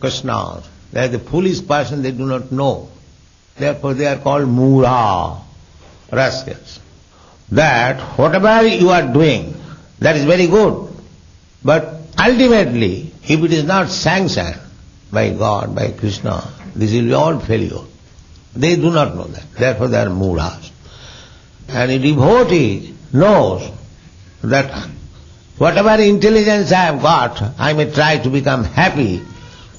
Krishna, they are the foolish person, they do not know. Therefore they are called Mura, rascals. That whatever you are doing, that is very good. But ultimately, if it is not sanctioned by God, by Krishna, this will be all failure. They do not know that. Therefore they are Muras. And a devotee knows that whatever intelligence I have got, I may try to become happy.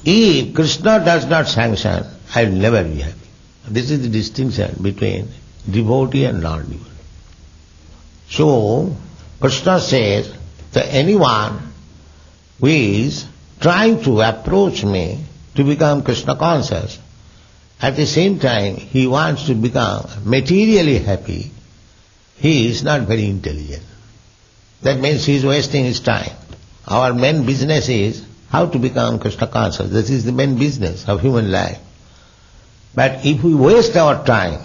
If Krishna does not sanction, I will never be happy. This is the distinction between devotee and non-devotee. So, Krishna says that anyone who is trying to approach me to become Krishna conscious, at the same time he wants to become materially happy, he is not very intelligent. That means he is wasting his time. Our main business is how to become Krishna conscious. This is the main business of human life. But if we waste our time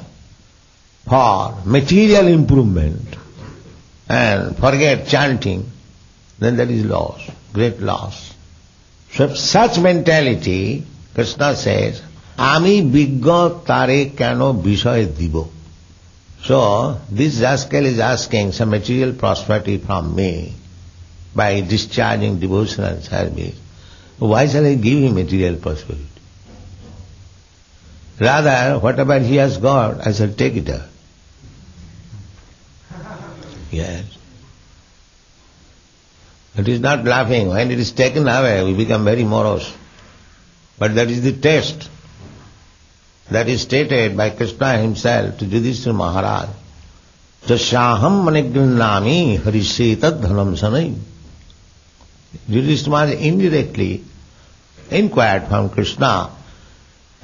for material improvement and forget chanting, then that is loss, great loss. So such mentality, Krishna says, Ami bigga tare kano vishay dibo. So this rascal is asking some material prosperity from me by discharging devotional service. Why shall I give him material prosperity? Rather, whatever he has got, I shall take it out. Yes. It is not laughing. When it is taken away, we become very morose. But that is the test. That is stated by Krishna himself to Yudhishthira Maharaj. Jasyaham manigrinnami harishetad dhanam sanai. Yudhishthira Maharaj indirectly inquired from Krishna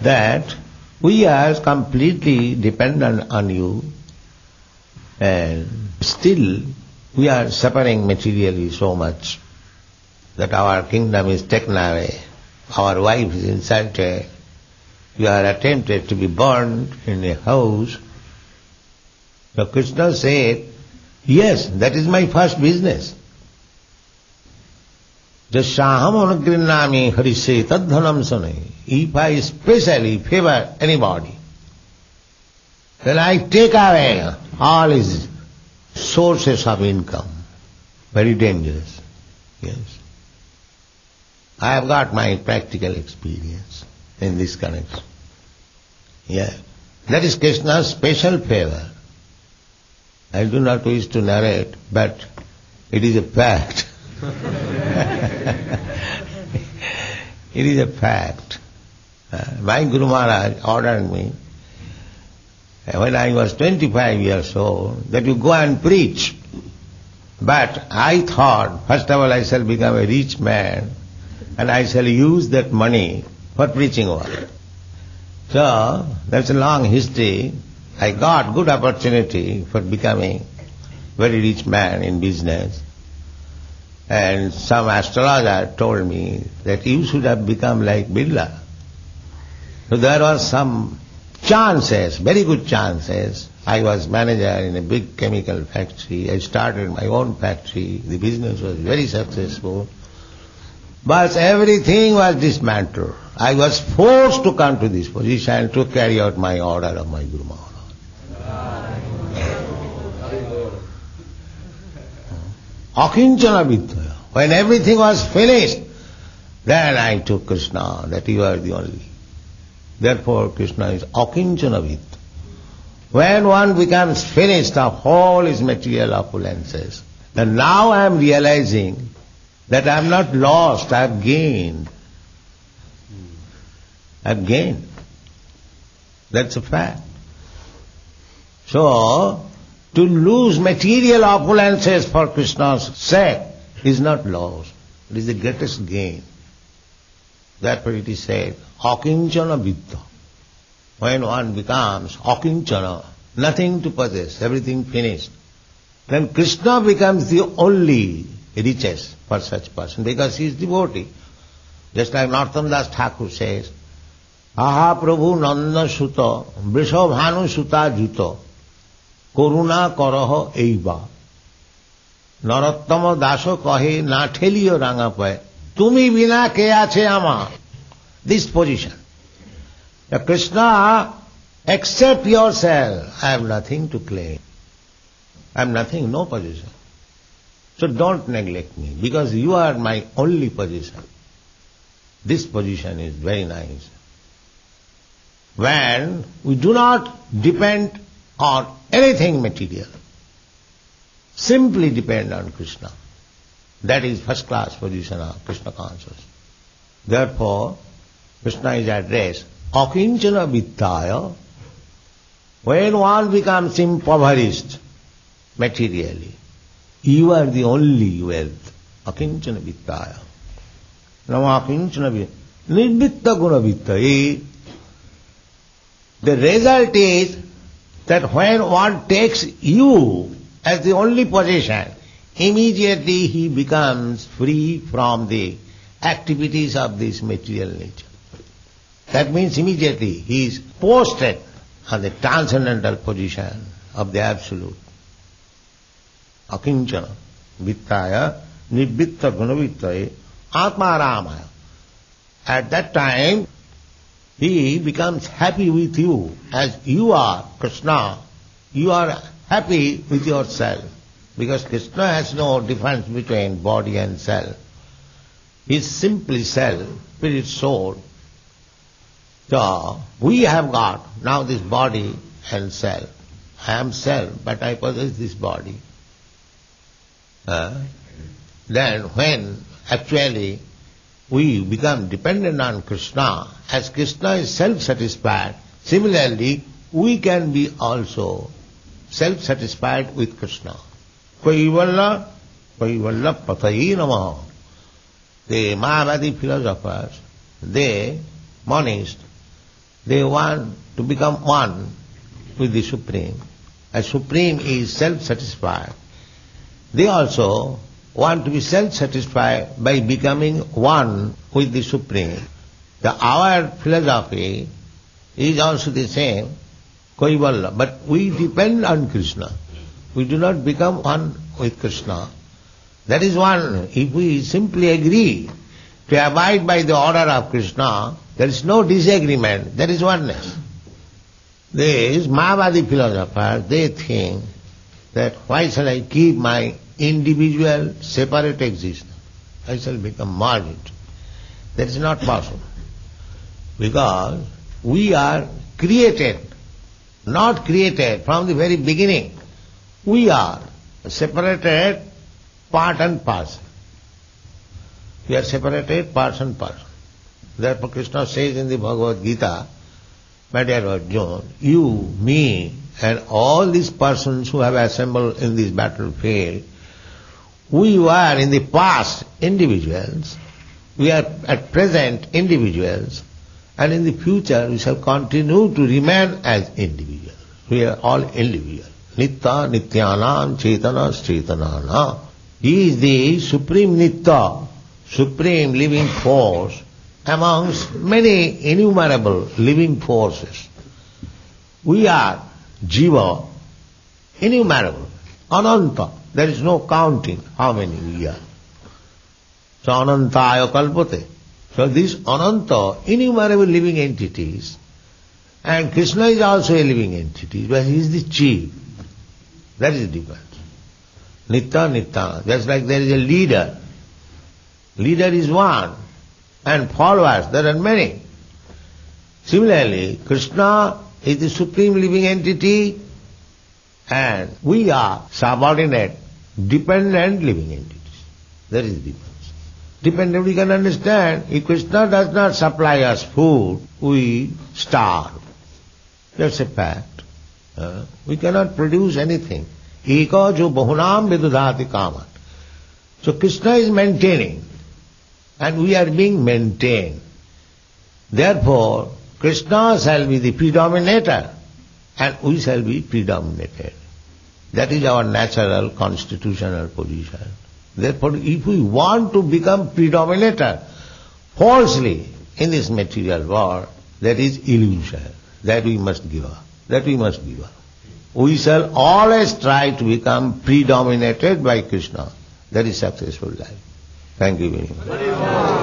that we are completely dependent on you and still we are suffering materially so much that our kingdom is taken away, our wife is insulted, you are attempted to be burned in a house. So Krishna said, yes, that is my first business. Jasyaham anugrinnami harise tadhanam sanai. If I specially favor anybody, then I take away all his sources of income. Very dangerous. Yes. I have got my practical experience in this connection. Yeah. That is Krishna's special favor. I do not wish to narrate, but it is a fact. It is a fact. My Guru Maharaj ordered me, when I was 25 years old, that you go and preach. But I thought, first of all, I shall become a rich man and I shall use that money for preaching work. So, that's a long history. I got good opportunity for becoming very rich man in business. And some astrologer told me that you should have become like Birla. So there was some chances, very good chances. I was manager in a big chemical factory. I started my own factory. The business was very successful. But everything was dismantled. I was forced to come to this position to carry out my order of my Guru Maharaj. Akinchana Vidyaya. When everything was finished, then I took Krishna, that you are the only. Therefore Krishna is Akinchana Vidyaya. When one becomes finished of all his material opulences, then now I am realizing that I am not lost, I have gained. I have gained. That's a fact. So, to lose material opulences for Krishna's sake is not loss. It is the greatest gain. Therefore it is said, Akinchana Vidya. When one becomes Akinchana, nothing to possess, everything finished, then Krishna becomes the only richest for such person because he is devotee. Just like Narottam Das Thakur says, Aha Prabhu Nanda Suta Vrishabhanu Suta Juta Koruna Karaha Eiba Narottama Daso Kahe Na Theliyo Ranga Paye Tumi Bina Ke Ache Ama. This position. Krishna, accept yourself. I have nothing to claim. I have nothing, no position. So don't neglect me, because you are my only position. This position is very nice. When we do not depend on anything material, simply depend on Krishna. That is first class position of Krishna consciousness. Therefore, Krishna is addressed, Akinchana Vittaya. When one becomes impoverished materially, you are the only wealth. Akinchana Vittaya. Now Akinchana Vittaya. Nirvitta Guna Vittaya. The result is that when one takes you as the only possession, immediately he becomes free from the activities of this material nature. That means immediately he is posted on the transcendental position of the Absolute. Akinchana Vittaya Nirvitta Gunavittaya Atma Ramaya. At that time, he becomes happy with you as you are, Krishna. You are happy with yourself, because Krishna has no difference between body and self. He is simply self, spirit, soul. So, we have got now this body and self. I am self, but I possess this body. Then when actually we become dependent on Krishna, as Krishna is self-satisfied, similarly we can be also self-satisfied with Krishna. Kaivalla Patayi Namaha. The Mayavadi philosophers, they, monists, they want to become one with the Supreme. As Supreme is self-satisfied, they also want to be self-satisfied by becoming one with the Supreme. Our philosophy is also the same, Kaivalla, but we depend on Krishna. We do not become one with Krishna. That is one. If we simply agree to abide by the order of Krishna, there is no disagreement, there is oneness. These Mayavadi philosophers, they think that why shall I keep my individual separate existence? I shall become merged. That is not possible. Because we are created, not created from the very beginning. We are separated part and parcel. We are separated parts and parcel. Therefore Krishna says in the Bhagavad Gita, my dear Arjuna, you, me, and all these persons who have assembled in this battlefield, we were in the past individuals, we are at present individuals, and in the future we shall continue to remain as individuals. We are all individuals. Nitya Nityanam Chetanas Chetanana. He is the Supreme Nitya, Supreme living force amongst many innumerable living forces. We are Jiva, innumerable, Ananta. There is no counting how many we are. So Anantaya Kalpate. So these Ananta, innumerable living entities, and Krishna is also a living entity, but he is the chief. That is the difference. Nitya Nitya. Just like there is a leader. Leader is one, and followers there are many. Similarly, Krishna is the supreme living entity, and we are subordinate, dependent living entities. That is the difference. Dependent we can understand. If Krishna does not supply us food, we starve. That's a fact. We cannot produce anything. Eka jo bahunam vidudhati kamat. So Krishna is maintaining, and we are being maintained. Therefore, Krishna shall be the predominator, and we shall be predominated. That is our natural constitutional position. Therefore, if we want to become predominator falsely in this material world, that is illusion. That we must give up. That we must give up. We shall always try to become predominated by Krishna. That is successful life. Thank you very much.